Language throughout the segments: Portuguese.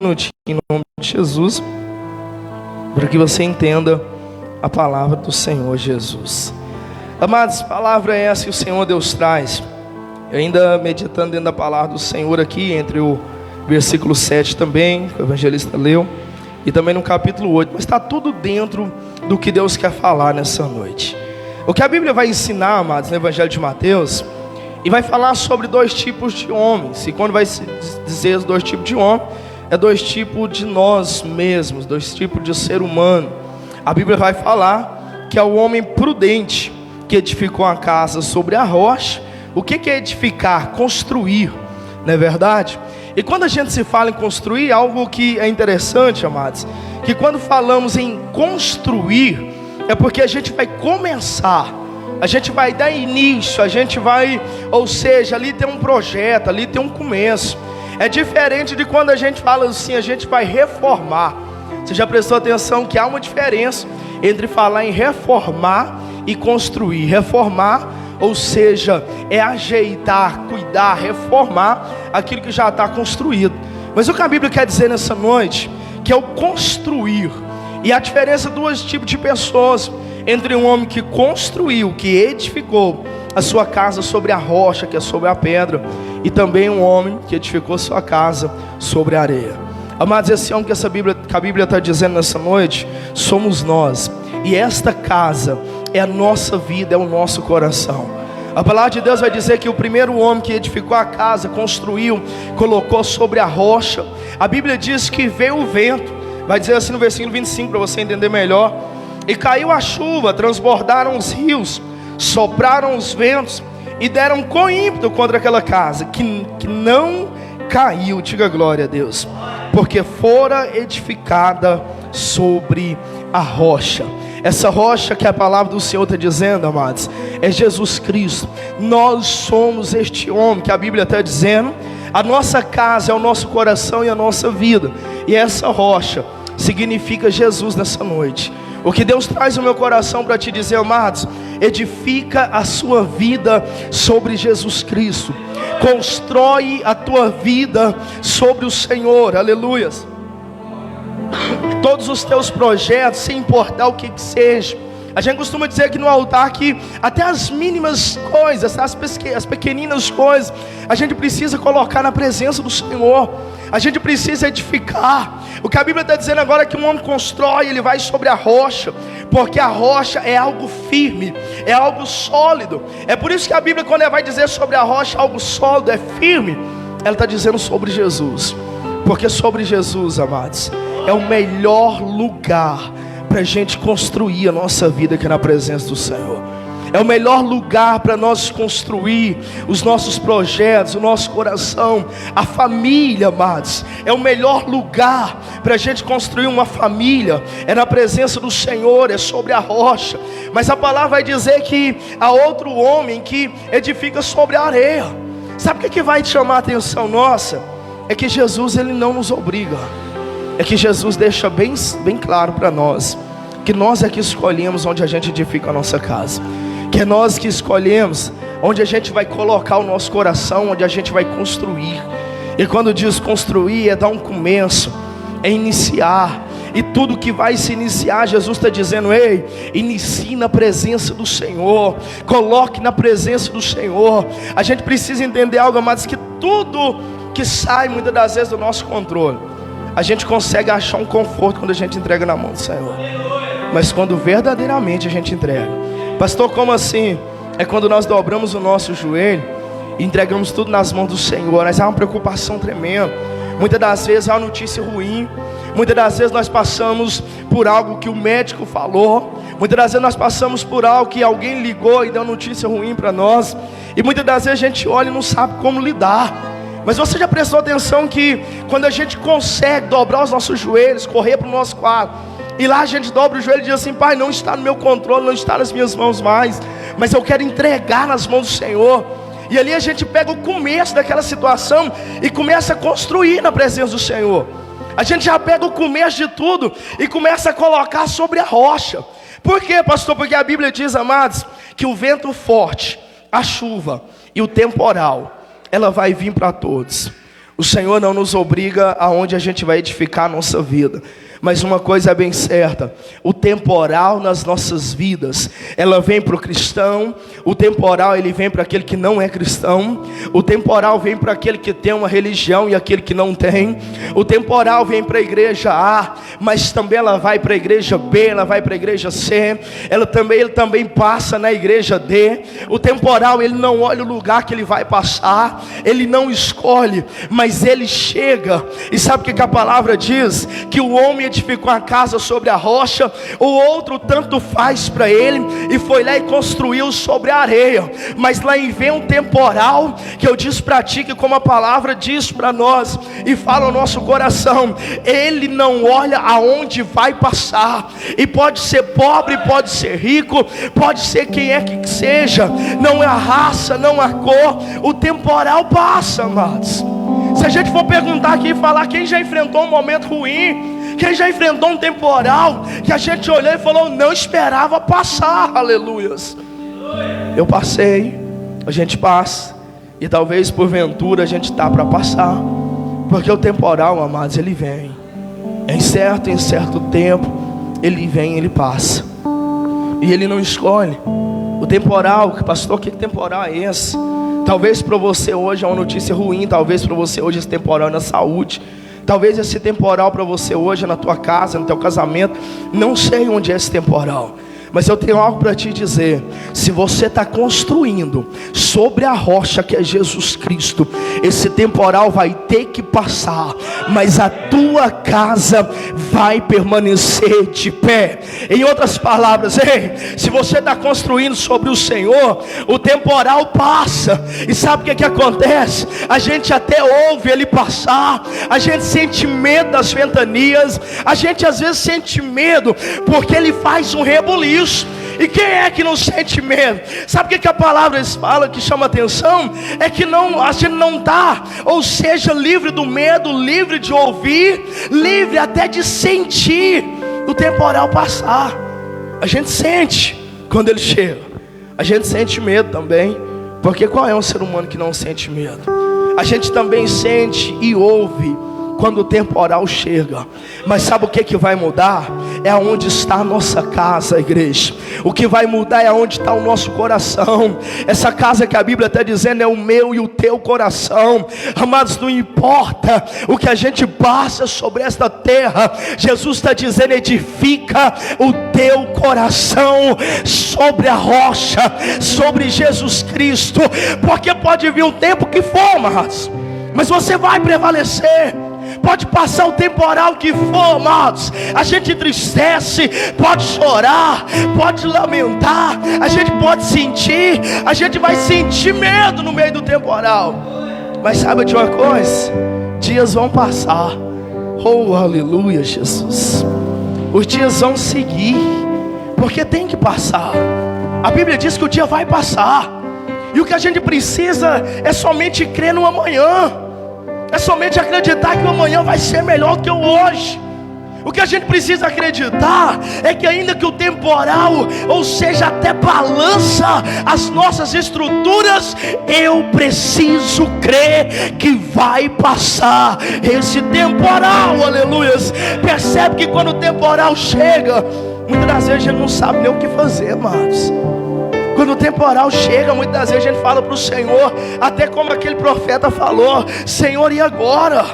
minutinho em nome de Jesus, para que você entenda a palavra do Senhor Jesus. Amados, palavra é essa que o Senhor Deus traz. Eu ainda meditando dentro da palavra do Senhor aqui, entre o versículo 7 também, que o evangelista leu, e também no capítulo 8, mas está tudo dentro do que Deus quer falar nessa noite. O que a Bíblia vai ensinar, amados, no Evangelho de Mateus, e vai falar sobre dois tipos de homens. E quando vai dizer os dois tipos de homem, é dois tipos de nós mesmos, dois tipos de ser humano. A Bíblia vai falar que é o homem prudente, que edificou a casa sobre a rocha. O que é edificar? Construir, não é verdade? E quando a gente se fala em construir, algo que é interessante, amados, que quando falamos em construir, é porque a gente vai começar, a gente vai dar início, a gente vai, ou seja, ali tem um projeto, ali tem um começo. É diferente de quando a gente fala assim, a gente vai reformar. Você já prestou atenção que há uma diferença entre falar em reformar e construir? Reformar, ou seja, é ajeitar, cuidar, reformar aquilo que já está construído. Mas o que a Bíblia quer dizer nessa noite, que é o construir. E a diferença de dois tipos de pessoas, entre um homem que construiu, que edificou a sua casa sobre a rocha, que é sobre a pedra, e também um homem que edificou sua casa sobre a areia. Amados, esse homem que a Bíblia está dizendo nessa noite, somos nós. E esta casa é a nossa vida, é o nosso coração. A palavra de Deus vai dizer que o primeiro homem que edificou a casa, construiu, colocou sobre a rocha. A Bíblia diz que veio o vento, vai dizer assim no versículo 25, para você entender melhor. E caiu a chuva, transbordaram os rios, sopraram os ventos e deram com ímpeto contra aquela casa, que não caiu, diga glória a Deus, porque fora edificada sobre a rocha. Essa rocha que a palavra do Senhor está dizendo, amados, é Jesus Cristo. Nós somos este homem que a Bíblia está dizendo. A nossa casa é o nosso coração e a nossa vida, e essa rocha significa Jesus nessa noite. O que Deus traz no meu coração para te dizer, amados, edifica a sua vida sobre Jesus Cristo. Constrói a tua vida sobre o Senhor, aleluias. Todos os teus projetos, sem importar o que seja. A gente costuma dizer aqui no altar que até as mínimas coisas, as pequeninas coisas, a gente precisa colocar na presença do Senhor. A gente precisa edificar. O que a Bíblia está dizendo agora é que um homem constrói, ele vai sobre a rocha, porque a rocha é algo firme, é algo sólido. É por isso que a Bíblia, quando ela vai dizer sobre a rocha algo sólido, é firme, ela está dizendo sobre Jesus. Porque sobre Jesus, amados, é o melhor lugar para a gente construir a nossa vida aqui na presença do Senhor. É o melhor lugar para nós construir os nossos projetos, o nosso coração, a família, amados. É o melhor lugar para a gente construir uma família. É na presença do Senhor, é sobre a rocha. Mas a palavra vai dizer que há outro homem que edifica sobre a areia. Sabe o que vai te chamar a atenção nossa? É que Jesus, ele não nos obriga. É que Jesus deixa bem claro para nós que nós é que escolhemos onde a gente edifica a nossa casa, que é nós que escolhemos onde a gente vai colocar o nosso coração, onde a gente vai construir. E quando diz construir, é dar um começo, é iniciar. E tudo que vai se iniciar, Jesus está dizendo, ei, inicie na presença do Senhor, coloque na presença do Senhor. A gente precisa entender algo, amados, que tudo que sai muitas das vezes do nosso controle, a gente consegue achar um conforto quando a gente entrega na mão do Senhor. Mas quando verdadeiramente a gente entrega, pastor, como assim? É quando nós dobramos o nosso joelho e entregamos tudo nas mãos do Senhor. Mas há uma preocupação tremenda. Muitas das vezes há uma notícia ruim. Muitas das vezes nós passamos por algo que o médico falou. Muitas das vezes nós passamos por algo que alguém ligou e deu notícia ruim para nós. E muitas das vezes a gente olha e não sabe como lidar. Mas você já prestou atenção que quando a gente consegue dobrar os nossos joelhos, correr para o nosso quarto, e lá a gente dobra o joelho e diz assim, Pai, não está no meu controle, não está nas minhas mãos mais, mas eu quero entregar nas mãos do Senhor. E ali a gente pega o começo daquela situação e começa a construir na presença do Senhor. A gente já pega o começo de tudo e começa a colocar sobre a rocha. Por quê, pastor? Porque a Bíblia diz, amados, que o vento forte, a chuva e o temporal, ela vai vir para todos. O Senhor não nos obriga aonde a gente vai edificar a nossa vida. Mas uma coisa é bem certa: o temporal nas nossas vidas, ela vem para o cristão. O temporal, ele vem para aquele que não é cristão. O temporal vem para aquele que tem uma religião e aquele que não tem. O temporal vem para a igreja A, mas também ela vai para a igreja B, ela vai para a igreja C. Ele também passa na igreja D. O temporal, ele não olha o lugar que ele vai passar, ele não escolhe, mas ele chega. E sabe o que a palavra diz? Que o homem edificou a casa sobre a rocha, o outro tanto faz para ele, e foi lá e construiu sobre a areia. Mas lá vem um temporal, que eu disse para ti, que como a palavra diz para nós, e fala ao nosso coração, ele não olha aonde vai passar, e pode ser pobre, pode ser rico, pode ser quem é que seja, não é a raça, não a cor, o temporal passa, amados. Se a gente for perguntar aqui e falar quem já enfrentou um momento ruim, quem já enfrentou um temporal que a gente olhou e falou, não esperava passar, aleluias. Eu passei, a gente passa, e talvez porventura a gente está para passar, porque o temporal, amados, ele vem, em certo tempo, ele vem, ele passa, e ele não escolhe. O temporal, pastor, que temporal é esse? Talvez para você hoje é uma notícia ruim, talvez para você hoje esse temporal é na saúde, talvez esse temporal para você hoje é na tua casa, no teu casamento, não sei onde é esse temporal. Mas eu tenho algo para te dizer: se você está construindo sobre a rocha que é Jesus Cristo, esse temporal vai ter que passar, mas a tua casa vai permanecer de pé. Em outras palavras, se você está construindo sobre o Senhor, o temporal passa. E sabe o que acontece? A gente até ouve ele passar, a gente sente medo das ventanias, a gente às vezes sente medo porque ele faz um rebuliço. E quem é que não sente medo? Sabe o que a palavra fala que chama atenção? É que a gente não está, ou seja, livre do medo, livre de ouvir, livre até de sentir o temporal passar. A gente sente quando ele chega, a gente sente medo também, porque qual é um ser humano que não sente medo? A gente também sente e ouve quando o temporal chega. Mas sabe o que vai mudar? É aonde está a nossa casa, igreja. O que vai mudar é aonde está o nosso coração. Essa casa que a Bíblia está dizendo é o meu e o teu coração. Amados, não importa o que a gente passa sobre esta terra, Jesus está dizendo, edifica o teu coração sobre a rocha, sobre Jesus Cristo. Porque pode vir um tempo que for, mas você vai prevalecer. Pode passar o temporal que for, amados, a gente entristece, pode chorar, pode lamentar, a gente pode sentir, a gente vai sentir medo no meio do temporal. Mas sabe de uma coisa? Dias vão passar. Oh, aleluia, Jesus. Os dias vão seguir, porque tem que passar. A Bíblia diz que o dia vai passar, e o que a gente precisa é somente crer no amanhã. É somente acreditar que o amanhã vai ser melhor do que o hoje. O que a gente precisa acreditar é que ainda que o temporal, ou seja, até balança as nossas estruturas, eu preciso crer que vai passar esse temporal, aleluias. Percebe que quando o temporal chega, muitas das vezes a gente não sabe nem o que fazer, amados. Quando o temporal chega, muitas das vezes a gente fala para o Senhor, até como aquele profeta falou: Senhor, e agora?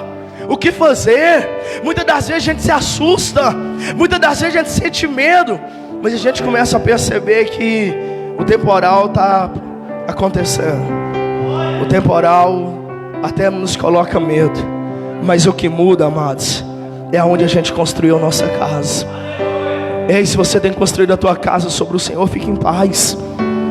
O que fazer? Muitas das vezes a gente se assusta, muitas das vezes a gente sente medo, mas a gente começa a perceber que o temporal está acontecendo. O temporal até nos coloca medo, mas o que muda, amados, é aonde a gente construiu a nossa casa. Ei, se você tem construído a tua casa sobre o Senhor, fique em paz.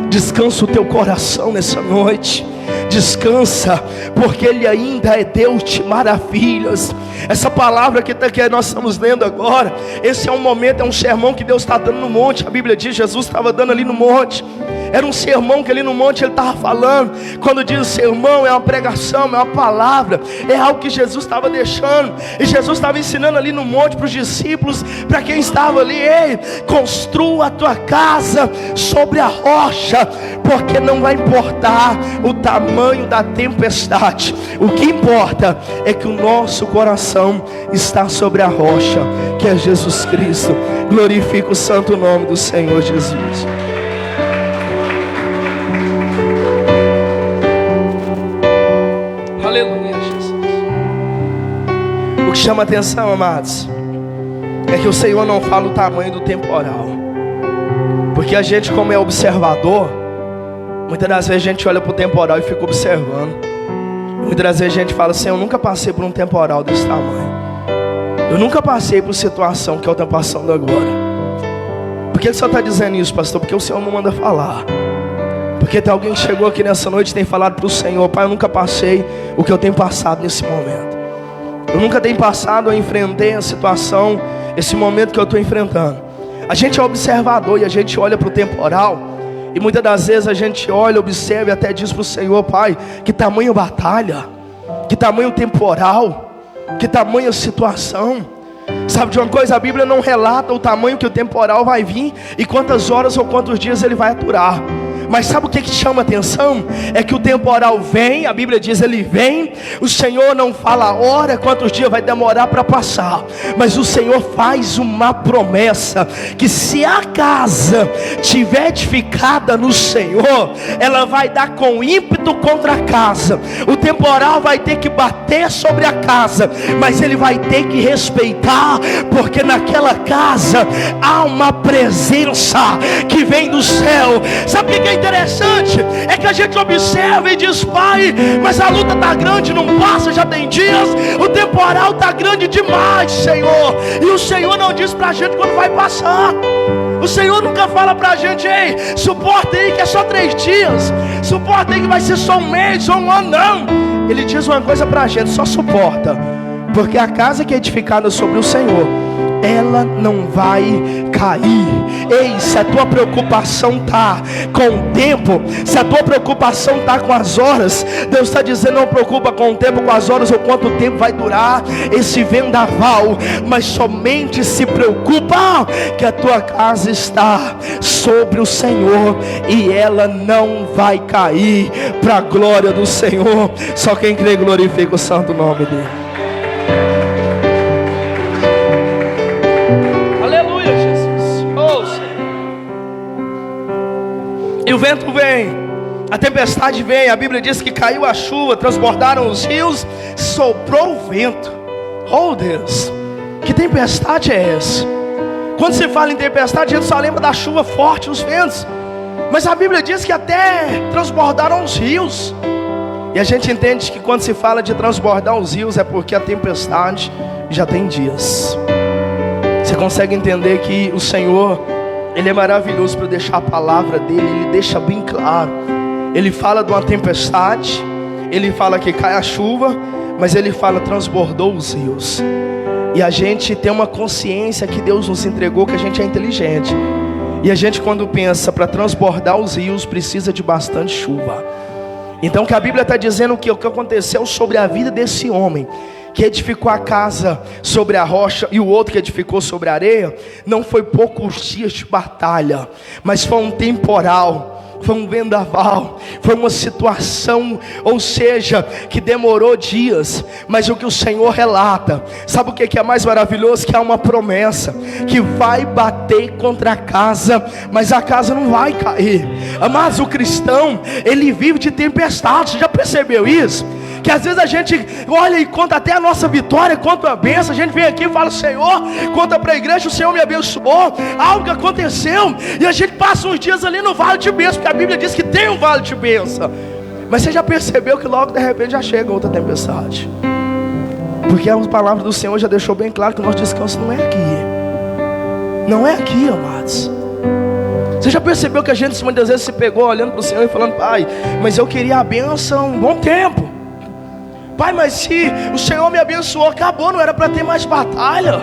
Descansa o teu coração nessa noite. Descansa, porque Ele ainda é Deus de maravilhas. Essa palavra que nós estamos lendo agora, esse é um momento, é um sermão que Deus está dando no monte. A Bíblia diz, Jesus estava dando ali no monte. Era um sermão que ali no monte Ele estava falando. Quando diz sermão, é uma pregação, é uma palavra, é algo que Jesus estava deixando. E Jesus estava ensinando ali no monte para os discípulos, para quem estava ali: ei, construa a tua casa sobre a rocha, porque não vai importar o tamanho tamanho da tempestade, o que importa é que o nosso coração está sobre a rocha, que é Jesus Cristo. Glorifica o santo nome do Senhor Jesus. Aleluia, Jesus. O que chama atenção, amados, é que o Senhor não fala o tamanho do temporal. Porque a gente, como é observador, muitas das vezes a gente olha para o temporal e fica observando. Muitas das vezes a gente fala assim: eu nunca passei por um temporal desse tamanho. Eu nunca passei por situação que eu estou passando agora. Por que o Senhor está dizendo isso, pastor? Porque o Senhor não manda falar. Porque tem alguém que chegou aqui nessa noite e tem falado para o Senhor: Pai, eu nunca passei o que eu tenho passado nesse momento. Eu nunca tenho passado, eu enfrentei a situação, esse momento que eu estou enfrentando. A gente é observador e a gente olha para o temporal, e muitas das vezes a gente olha, observa e até diz para o Senhor: Pai, que tamanho batalha, que tamanho temporal, que tamanha situação. Sabe de uma coisa? A Bíblia não relata o tamanho que o temporal vai vir e quantas horas ou quantos dias ele vai aturar. Mas sabe o que chama atenção? É que o temporal vem, a Bíblia diz ele vem. O Senhor não fala a hora, quantos dias vai demorar para passar, mas o Senhor faz uma promessa, que se a casa tiver edificada no Senhor, ela vai dar com ímpeto contra a casa. O temporal vai ter que bater sobre a casa, mas ele vai ter que respeitar, porque naquela casa há uma presença que vem do céu. Sabe o que é interessante? É que a gente observa e diz: Pai, mas a luta está grande, não passa, já tem dias. O temporal está grande demais, Senhor. E o Senhor não diz para a gente quando vai passar. O Senhor nunca fala para a gente: ei, suporta aí que é só 3 dias, suporta aí que vai ser só um mês ou um ano. Não, Ele diz uma coisa para a gente: só suporta, porque a casa que é edificada sobre o Senhor, ela não vai cair. Ei, se a tua preocupação está com o tempo, se a tua preocupação está com as horas, Deus está dizendo: não preocupa com o tempo, com as horas ou quanto tempo vai durar esse vendaval, mas somente se preocupa que a tua casa está sobre o Senhor e ela não vai cair, para a glória do Senhor. Só quem crê glorifica o santo nome dele. E o vento vem, a tempestade vem, a Bíblia diz que caiu a chuva, transbordaram os rios, soprou o vento. Oh Deus, que tempestade é essa? Quando se fala em tempestade, a gente só lembra da chuva forte, os ventos, mas a Bíblia diz que até transbordaram os rios. E a gente entende que quando se fala de transbordar os rios, é porque a tempestade já tem dias. Você consegue entender que o Senhor, Ele é maravilhoso para deixar a palavra dele, Ele deixa bem claro. Ele fala de uma tempestade, Ele fala que cai a chuva, mas Ele fala transbordou os rios. E a gente tem uma consciência que Deus nos entregou, que a gente é inteligente. E a gente, quando pensa para transbordar os rios, precisa de bastante chuva. Então que a Bíblia está dizendo que o que aconteceu sobre a vida desse homem, que edificou a casa sobre a rocha, e o outro que edificou sobre a areia, não foi poucos dias de batalha, mas foi um temporal, foi um vendaval, foi uma situação, ou seja, que demorou dias. Mas o que o Senhor relata, sabe o que é mais maravilhoso? Que há uma promessa, que vai bater contra a casa, mas a casa não vai cair. Mas o cristão, ele vive de tempestade. Você já percebeu isso? Que às vezes a gente olha e conta até a nossa vitória, conta a bênção. A gente vem aqui e fala: Senhor, conta para a igreja, o Senhor me abençoou, algo aconteceu, e a gente passa uns dias ali no vale de bênção, porque a Bíblia diz que tem um vale de bênção. Mas você já percebeu que logo de repente já chega outra tempestade? Porque a palavra do Senhor já deixou bem claro que o nosso descanso não é aqui. Não é aqui, amados. Você já percebeu que a gente muitas vezes se pegou olhando para o Senhor e falando: Pai, mas eu queria a bênção um bom tempo. Pai, mas se o Senhor me abençoou, acabou, não era para ter mais batalha.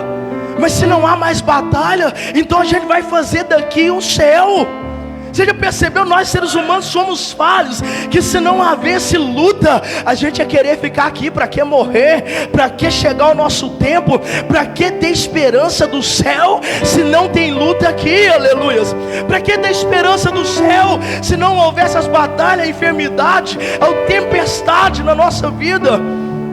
Mas se não há mais batalha, então a gente vai fazer daqui um céu. Você já percebeu? Nós seres humanos somos falhos, que se não havesse luta, a gente ia querer ficar aqui. Para que morrer? Para que chegar o nosso tempo? Para que ter esperança do céu se não tem luta aqui? Aleluias. Para que ter esperança do céu se não houver essas batalhas, a enfermidade, a tempestade na nossa vida?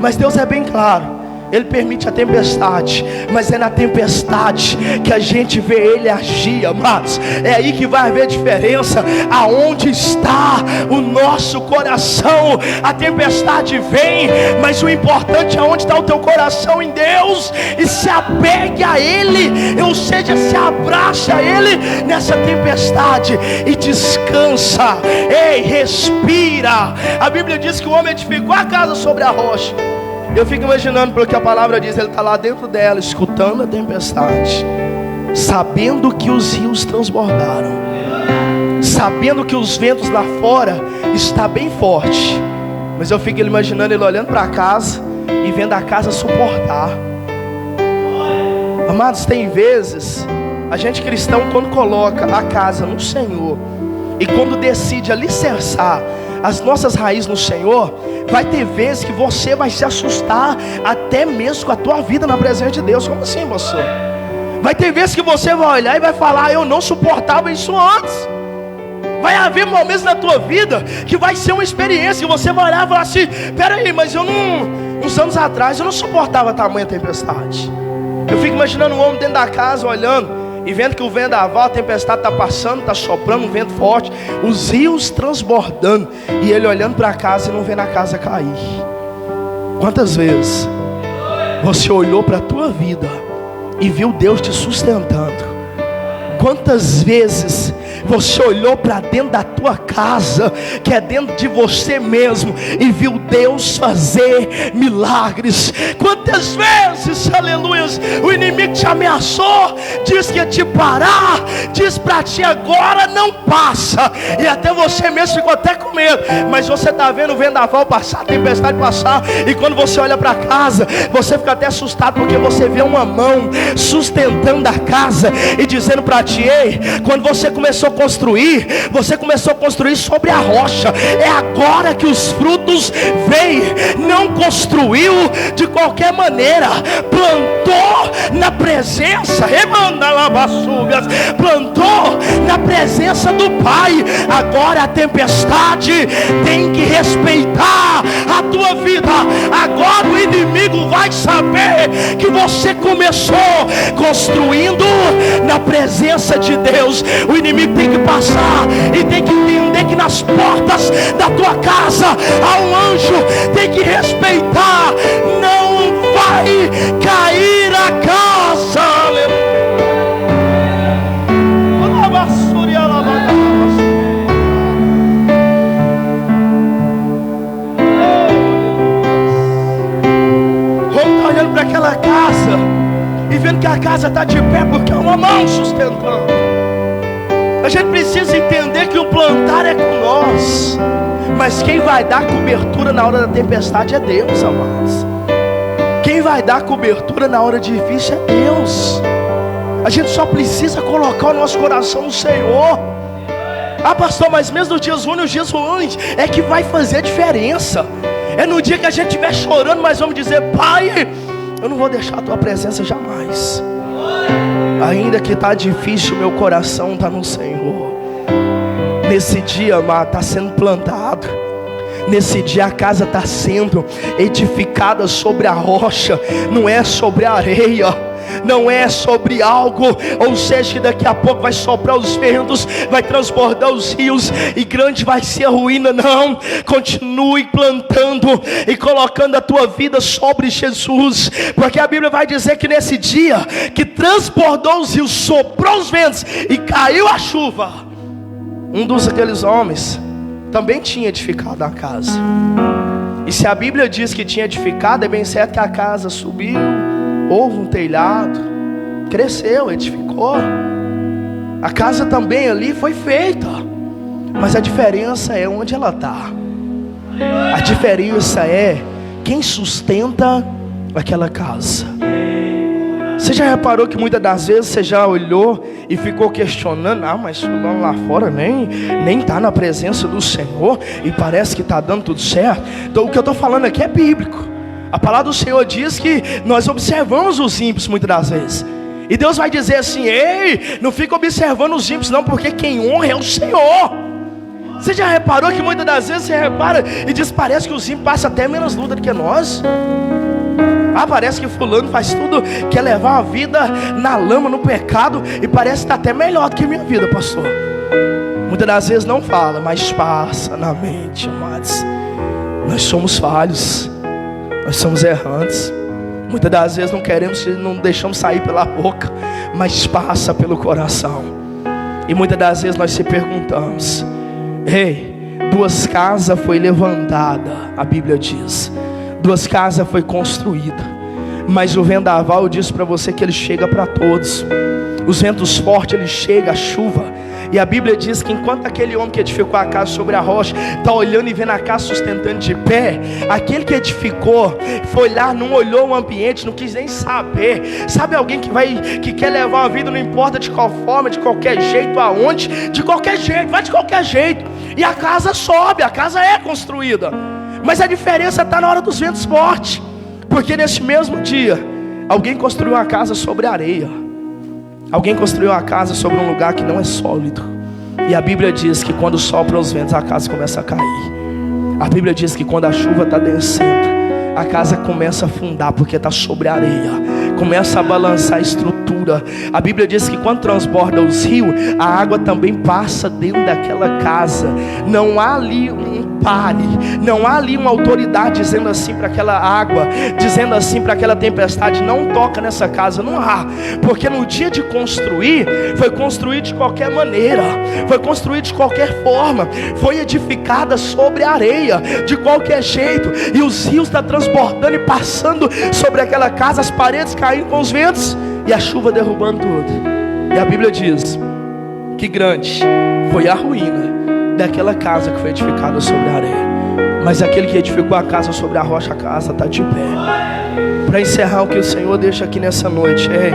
Mas Deus é bem claro, Ele permite a tempestade, mas é na tempestade que a gente vê Ele agir, amados. É aí que vai haver diferença, aonde está o nosso coração. A tempestade vem, mas o importante é onde está o teu coração em Deus. E se apegue a Ele, ou seja, se abraça a Ele nessa tempestade e descansa. Ei, respira. A Bíblia diz que o homem edificou a casa sobre a rocha. Eu fico imaginando, pelo que a palavra diz, ele está lá dentro dela, escutando a tempestade, sabendo que os rios transbordaram, sabendo que os ventos lá fora estão bem fortes. Mas eu fico imaginando ele olhando para a casa e vendo a casa suportar. Amados, tem vezes, a gente cristão, quando coloca a casa no Senhor, e quando decide alicerçar as nossas raízes no Senhor, vai ter vezes que você vai se assustar até mesmo com a tua vida na presença de Deus. Como assim, pastor? Vai ter vezes que você vai olhar e vai falar: eu não suportava isso antes. Vai haver momentos na tua vida que vai ser uma experiência, que você vai olhar e falar assim: peraí, mas eu não, uns anos atrás eu não suportava tamanha tempestade. Eu fico imaginando um homem dentro da casa olhando e vendo que o vendaval, a tempestade está passando, está soprando um vento forte, os rios transbordando, e ele olhando para a casa e não vendo a casa cair. Quantas vezes você olhou para a tua vida e viu Deus te sustentando? Quantas vezes você olhou para dentro da tua casa, que é dentro de você mesmo, e viu Deus fazer milagres? Quantas vezes, aleluia, o inimigo te ameaçou, diz que ia te parar, diz para ti: agora não passa, e até você mesmo ficou até com medo. Mas você está vendo o vendaval passar, a tempestade passar, e quando você olha para casa, você fica até assustado, porque você vê uma mão sustentando a casa e dizendo para ti: ei, quando você começou a construir, você começou a construir sobre a rocha. É agora que os frutos vêm. Não construiu de qualquer maneira, plantou na presença, plantou na presença do Pai. Agora a tempestade tem que respeitar a tua vida. Agora o inimigo vai saber que você começou construindo na presença de Deus. O inimigo tem que passar e tem que entender que nas portas da tua casa há um anjo. Tem que respeitar. Não vai cair a casa. Vamos estar olhando para aquela casa e vendo que a casa está de pé porque é uma mão sustentando. A gente precisa entender que o plantar é com nós, mas quem vai dar cobertura na hora da tempestade é Deus, amados. Quem vai dar cobertura na hora difícil é Deus. A gente só precisa colocar o nosso coração no Senhor. Ah, pastor, mas mesmo nos dias ruins, nos dias ruins é que vai fazer diferença. É no dia que a gente estiver chorando, mas vamos dizer: Pai, eu não vou deixar a tua presença jamais. Ainda que está difícil, meu coração está no Senhor. Nesse dia, amado, está sendo plantado. Nesse dia a casa está sendo edificada sobre a rocha. Não é sobre a areia, não é sobre algo, ou seja, que daqui a pouco vai soprar os ventos, vai transbordar os rios e grande vai ser a ruína. Não, continue plantando e colocando a tua vida sobre Jesus, porque a Bíblia vai dizer que nesse dia que transbordou os rios, soprou os ventos e caiu a chuva, um dos aqueles homens também tinha edificado a casa. E se a Bíblia diz que tinha edificado, é bem certo que a casa subiu, houve um telhado, cresceu, edificou. A casa também ali foi feita, mas a diferença é onde ela está. A diferença é quem sustenta aquela casa. Você já reparou que muitas das vezes você já olhou e ficou questionando: ah, mas fulano lá fora nem está na presença do Senhor e parece que está dando tudo certo. Então o que eu estou falando aqui é bíblico. A palavra do Senhor diz que nós observamos os ímpios muitas das vezes. E Deus vai dizer assim: ei, não fica observando os ímpios não, porque quem honra é o Senhor. Você já reparou que muitas das vezes você repara e diz: parece que os ímpios passam até menos luta do que nós. Ah, parece que fulano faz tudo, quer levar uma vida na lama, no pecado, e parece que está até melhor do que a minha vida, pastor. Muitas das vezes não fala, mas passa na mente, amados. Nós somos falhos, nós somos errantes. Muitas das vezes não queremos, não deixamos sair pela boca, mas passa pelo coração. E muitas das vezes nós se perguntamos: ei, 2 casas foi levantada, a Bíblia diz, 2 casas foi construída, mas o vendaval diz para você que ele chega para todos. Os ventos fortes, ele chega, a chuva. E a Bíblia diz que enquanto aquele homem que edificou a casa sobre a rocha está olhando e vendo a casa sustentando de pé, aquele que edificou foi lá, não olhou o ambiente, não quis nem saber. Sabe alguém que quer levar uma vida, não importa de qual forma, de qualquer jeito, aonde, de qualquer jeito, vai de qualquer jeito, e a casa sobe, a casa é construída. Mas a diferença está na hora dos ventos fortes, porque nesse mesmo dia alguém construiu uma casa sobre areia, alguém construiu uma casa sobre um lugar que não é sólido. E a Bíblia diz que quando sopram os ventos, a casa começa a cair. A Bíblia diz que quando a chuva está descendo, a casa começa a afundar, porque está sobre areia, começa a balançar a estrutura. A Bíblia diz que quando transborda os rios, a água também passa dentro daquela casa. Não há ali um pare, não há ali uma autoridade dizendo assim para aquela água, dizendo assim para aquela tempestade: não toca nessa casa. Não há, porque no dia de construir, foi construído de qualquer maneira, foi construído de qualquer forma, foi edificada sobre a areia, de qualquer jeito. E os rios estão transbordando e passando sobre aquela casa, as paredes caindo com os ventos e a chuva derrubando tudo. E a Bíblia diz que grande foi a ruína daquela casa que foi edificada sobre a areia, mas aquele que edificou a casa sobre a rocha, a casa está de pé. Para encerrar, o que o Senhor deixa aqui nessa noite é: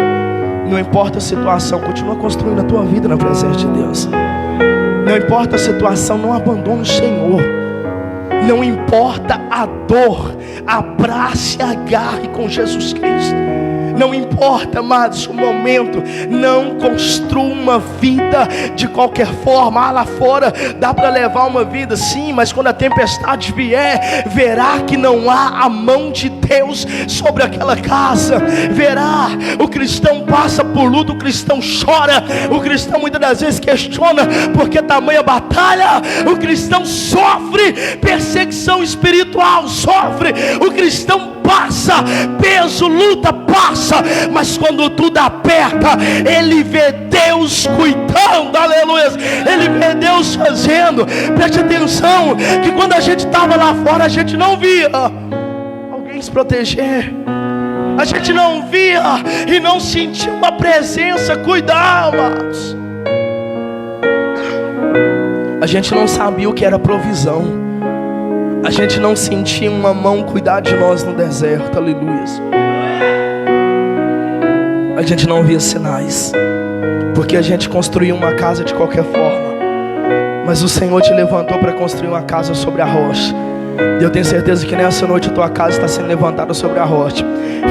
não importa a situação, continua construindo a tua vida na presença de Deus. Não importa a situação, não abandone o Senhor. Não importa a dor, abrace e agarre com Jesus Cristo. Não importa, amados, o momento. Não construa uma vida de qualquer forma. Lá fora dá para levar uma vida, sim, mas quando a tempestade vier, verá que não há a mão de Deus sobre aquela casa. Verá, o cristão passa por luta, o cristão chora, o cristão muitas das vezes questiona por que tamanha batalha. O cristão sofre perseguição espiritual, sofre. O cristão passa peso, luta, passa, mas quando tudo aperta, ele vê Deus cuidando, aleluia, ele vê Deus fazendo. Preste atenção, que quando a gente estava lá fora, a gente não via alguém se proteger, a gente não via e não sentia uma presença cuidar, amados. A gente não sabia o que era provisão, a gente não sentia uma mão cuidar de nós no deserto, aleluia. A gente não via sinais, porque a gente construía uma casa de qualquer forma. Mas o Senhor te levantou para construir uma casa sobre a rocha. E eu tenho certeza que nessa noite a tua casa está sendo levantada sobre a rocha.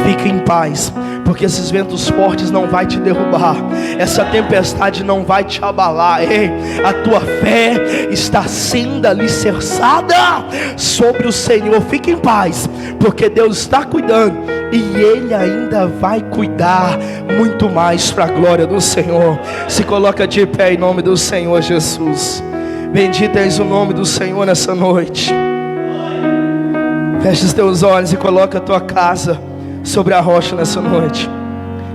Fique em paz, porque esses ventos fortes não vai te derrubar, essa tempestade não vai te abalar. Ei, a tua fé está sendo alicerçada sobre o Senhor. Fique em paz, porque Deus está cuidando, e Ele ainda vai cuidar muito mais para a glória do Senhor. Se coloca de pé em nome do Senhor Jesus. Bendito és o nome do Senhor nessa noite. Feche os teus olhos e coloca a tua casa sobre a rocha nessa noite.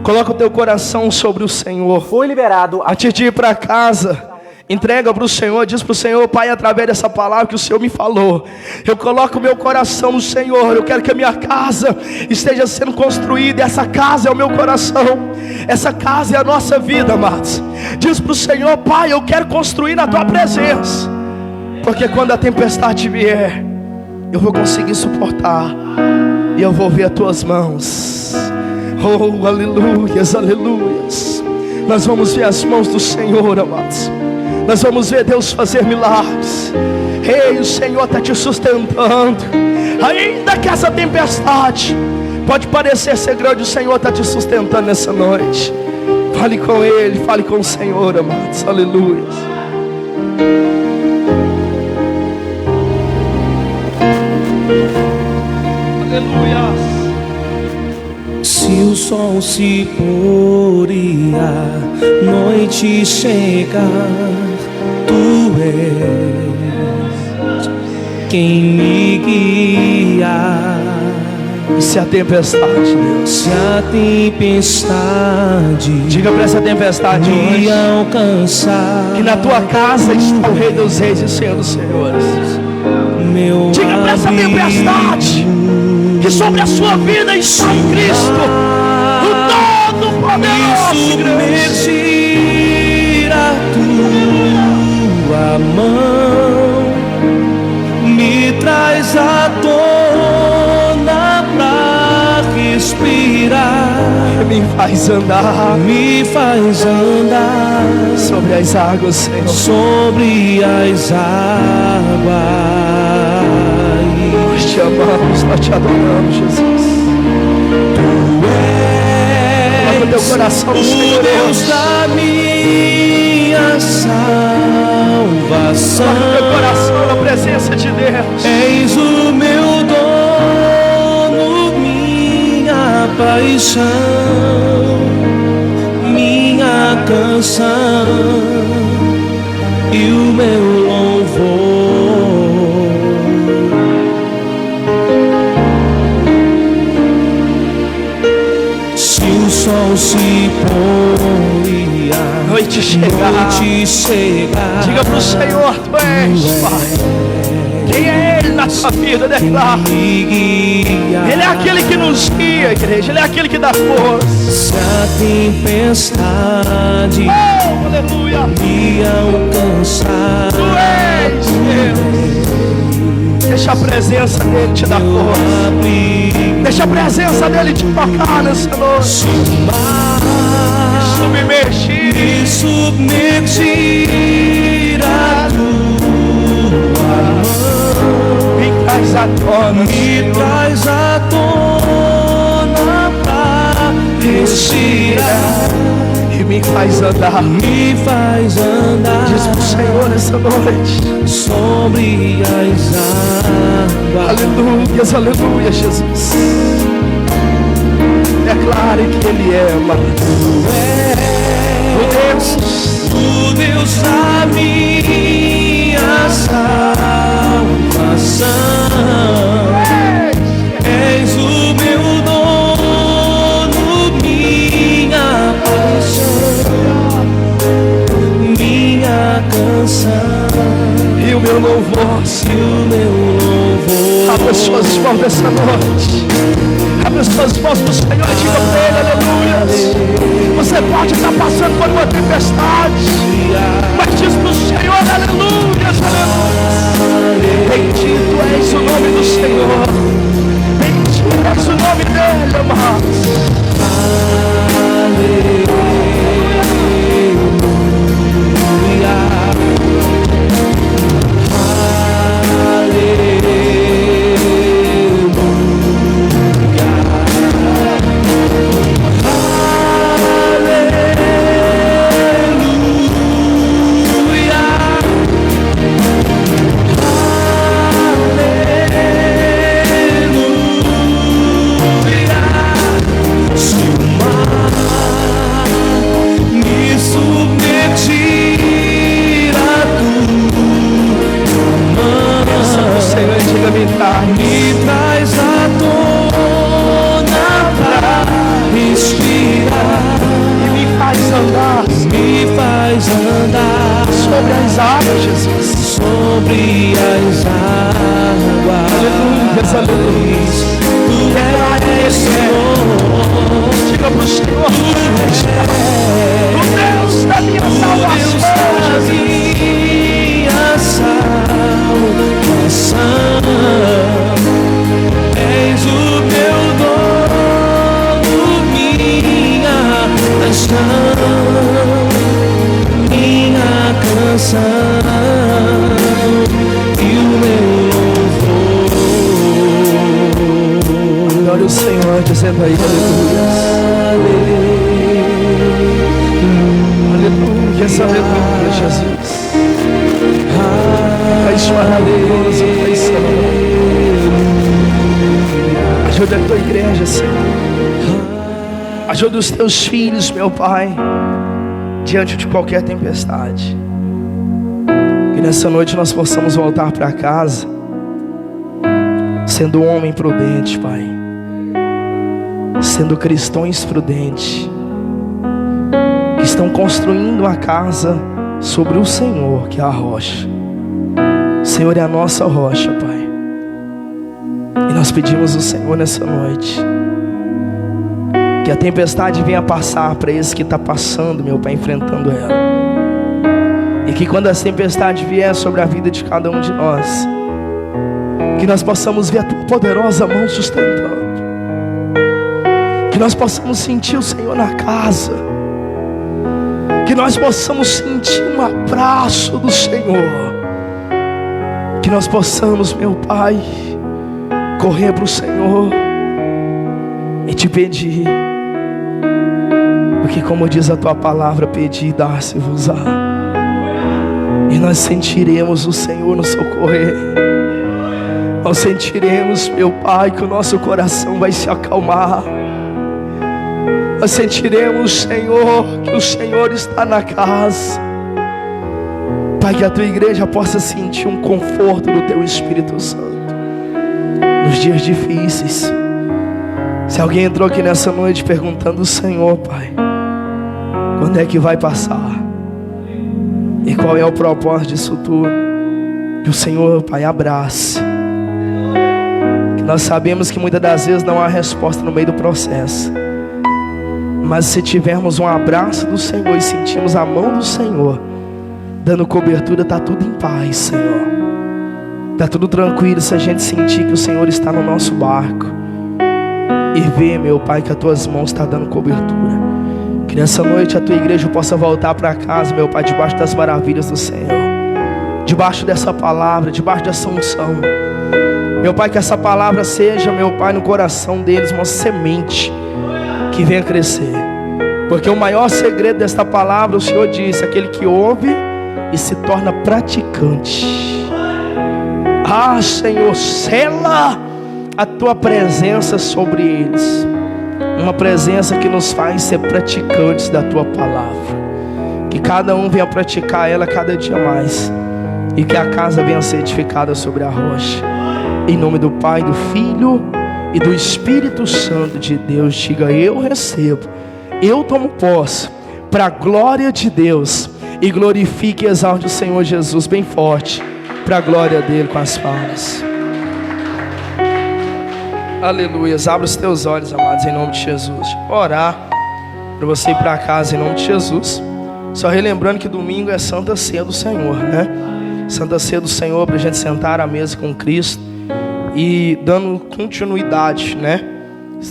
Coloca o teu coração sobre o Senhor. Foi liberado a te ir para casa. Entrega para o Senhor, diz para o Senhor: Pai, através dessa palavra que o Senhor me falou, eu coloco o meu coração no Senhor. Eu quero que a minha casa esteja sendo construída. Essa casa é o meu coração, essa casa é a nossa vida, amados. Diz para o Senhor: Pai, eu quero construir na tua presença, porque quando a tempestade vier, eu vou conseguir suportar, e eu vou ver as tuas mãos. Oh, aleluias, aleluias. Nós vamos ver as mãos do Senhor, amados. Nós vamos ver Deus fazer milagres. Ei, o Senhor está te sustentando. Ainda que essa tempestade pode parecer ser grande, o Senhor está te sustentando nessa noite. Fale com Ele, fale com o Senhor, amados. Aleluia. Aleluia. Se o sol se pôr e a noite chegar, Tu és quem me guia. E se a tempestade, Deus, se a tempestade, diga para essa tempestade me hoje, alcançar, que na tua casa está o Rei dos Reis e o Senhor dos Senhores. Meu diga para essa tempestade que sobre a sua vida está Cristo, o Todo-Poderoso. Submergir a tua mão, me traz à tona pra respirar, me faz andar sobre as águas, Senhor. Sobre as águas. Nós te amamos, nós te adoramos, Jesus. Coloca o teu coração no Senhor, Deus da minha salvação. Coloca o teu coração na presença de Deus. És o meu dono, minha paixão, minha canção e o meu louvor. Se o sol se pôr e a noite chegar, diga para o Senhor: Tu és, Pai. Quem é Ele na sua vida? Declara. Ele é aquele que nos guia, igreja. Ele é aquele que dá força. Se a tempestade aleluia, me alcançar, Tu és Deus. Deixa a presença dele te dar força. Deixa a presença dele te tocar nessa noite. Submergir a tua mão, me traz à tona pra respirar e me faz andar. Diz pro Senhor nessa noite sobre as águas. Aleluias, aleluia, Jesus. Declare que Ele é, amado. O Deus da minha salvação. És o meu dono, minha paixão, minha canção e o meu louvor. Abra suas mãos essa noite. Abra suas mãos para o Senhor e diga para Ele: aleluia. Você pode estar passando por uma tempestade, mas diz para o Senhor: aleluia, aleluia. Bendito és o nome do Senhor. Bendito és o nome dEle, amados. Me traz à tona pra respirar e me faz andar sobre as águas, Jesus. Sobre as águas. Aleluia, aleluia. Tu és Senhor. Diga pro Senhor: o Deus da minha salvação, és o meu dono, estão minha canção e o meu louvor. Olha o Senhor dizendo aí, aleluia, essa aleluia, Jesus. Pai maravilhoso, Pai santo. Ajuda a tua igreja, Senhor. Ajuda os teus filhos, meu Pai, diante de qualquer tempestade. Que nessa noite nós possamos voltar para casa sendo um homem prudente, Pai, sendo cristãos prudentes, que estão construindo a casa sobre o Senhor, que é a rocha. O Senhor é a nossa rocha, Pai. E nós pedimos ao Senhor nessa noite que a tempestade venha passar para esse que está passando, meu Pai, enfrentando ela. E que quando a tempestade vier sobre a vida de cada um de nós, que nós possamos ver a tua poderosa mão sustentando, que nós possamos sentir o Senhor na casa, que nós possamos sentir um abraço do Senhor, que nós possamos, meu Pai, correr para o Senhor e te pedir, porque como diz a tua palavra, pedir e dar-se-vos-á, e nós sentiremos o Senhor nos socorrer. Nós sentiremos, meu Pai, que o nosso coração vai se acalmar. Nós sentiremos, Senhor, que o Senhor está na casa. Pai, que a tua igreja possa sentir um conforto do teu Espírito Santo nos dias difíceis. Se alguém entrou aqui nessa noite perguntando ao Senhor, Pai, quando é que vai passar? E qual é o propósito disso tudo? Que o Senhor, Pai, abrace. Que nós sabemos que muitas das vezes não há resposta no meio do processo, mas se tivermos um abraço do Senhor e sentirmos a mão do Senhor dando cobertura, está tudo em paz, Senhor. Está tudo tranquilo se a gente sentir que o Senhor está no nosso barco e ver, meu Pai, que as tuas mãos estão dando cobertura. Que nessa noite a tua igreja possa voltar para casa, meu Pai, debaixo das maravilhas do Senhor, debaixo dessa palavra, debaixo dessa unção. Meu Pai, que essa palavra seja, meu Pai, no coração deles uma semente que venha crescer, porque o maior segredo desta palavra, o Senhor disse, aquele que ouve e se torna praticante. Ah, Senhor, sela a tua presença sobre eles, uma presença que nos faz ser praticantes da tua palavra. Que cada um venha praticar ela cada dia mais, e que a casa venha ser edificada sobre a rocha. Em nome do Pai, do Filho e do Espírito Santo de Deus, diga: eu recebo, eu tomo posse, para a glória de Deus. E glorifique e exalte o Senhor Jesus bem forte, para a glória dele, com as palmas. Aleluia. Abra os teus olhos, amados, em nome de Jesus. Orar para você ir para casa em nome de Jesus. Só relembrando que domingo é Santa Ceia do Senhor, né? Santa Ceia do Senhor, para a gente sentar à mesa com Cristo e dando continuidade, né?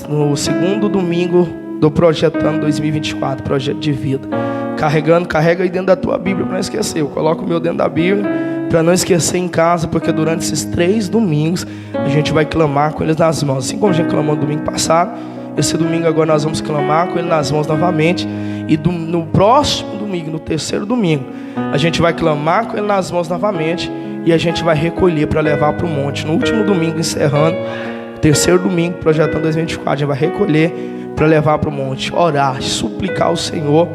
No segundo domingo do Projetando 2024, projeto de vida. Carrega aí dentro da tua Bíblia para não esquecer. Eu coloco o meu dentro da Bíblia para não esquecer em casa, porque durante esses 3 domingos a gente vai clamar com eles nas mãos. Assim como a gente clamou no domingo passado, esse domingo agora nós vamos clamar com ele nas mãos novamente. E no próximo domingo, no terceiro domingo, a gente vai clamar com ele nas mãos novamente, e a gente vai recolher para levar para o monte. No último domingo, encerrando, terceiro domingo, Projetando 2024, a gente vai recolher para levar para o monte, orar, suplicar ao Senhor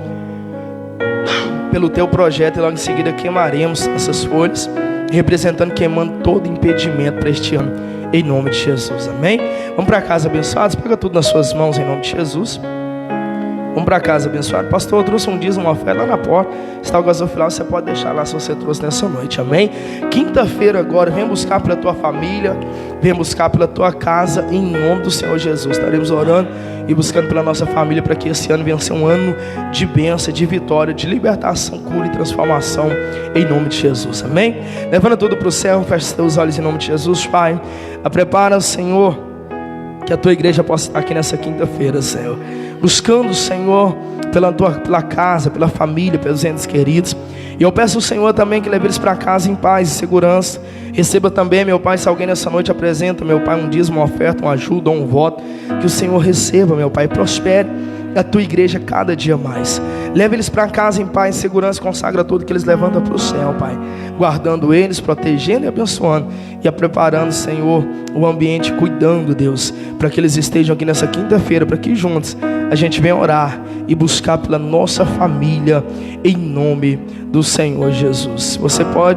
pelo teu projeto, e logo em seguida queimaremos essas folhas, representando, queimando todo impedimento para este ano, em nome de Jesus, amém? Vamos para casa abençoados, pega tudo nas suas mãos em nome de Jesus. Vamos para casa abençoado. Pastor, eu trouxe um dízimo, uma oferta lá na porta. Está o gasofilar, você pode deixar lá se você trouxe nessa noite, amém? Quinta-feira agora, vem buscar pela tua família, vem buscar pela tua casa, em nome do Senhor Jesus. Estaremos orando e buscando pela nossa família, para que esse ano venha ser um ano de bênção, de vitória, de libertação, cura e transformação, em nome de Jesus, amém? Levanta tudo para o céu, fecha os teus olhos em nome de Jesus, Pai. Prepara, Senhor, que a tua igreja possa estar aqui nessa quinta-feira, Senhor, buscando, Senhor, pela casa, pela família, pelos entes queridos. E eu peço ao Senhor também que leve eles para casa em paz e segurança. Receba também, meu Pai, se alguém nessa noite apresenta, meu Pai, um dízimo, uma oferta, uma ajuda, um voto, que o Senhor receba, meu Pai, prospere a tua igreja cada dia mais. Leve eles para casa em paz e segurança, consagra tudo que eles levantam para o céu, Pai, guardando eles, protegendo e abençoando, e preparando, Senhor, o ambiente, cuidando, Deus, para que eles estejam aqui nessa quinta-feira, para que juntos a gente venha orar e buscar pela nossa família, em nome do Senhor Jesus. Você pode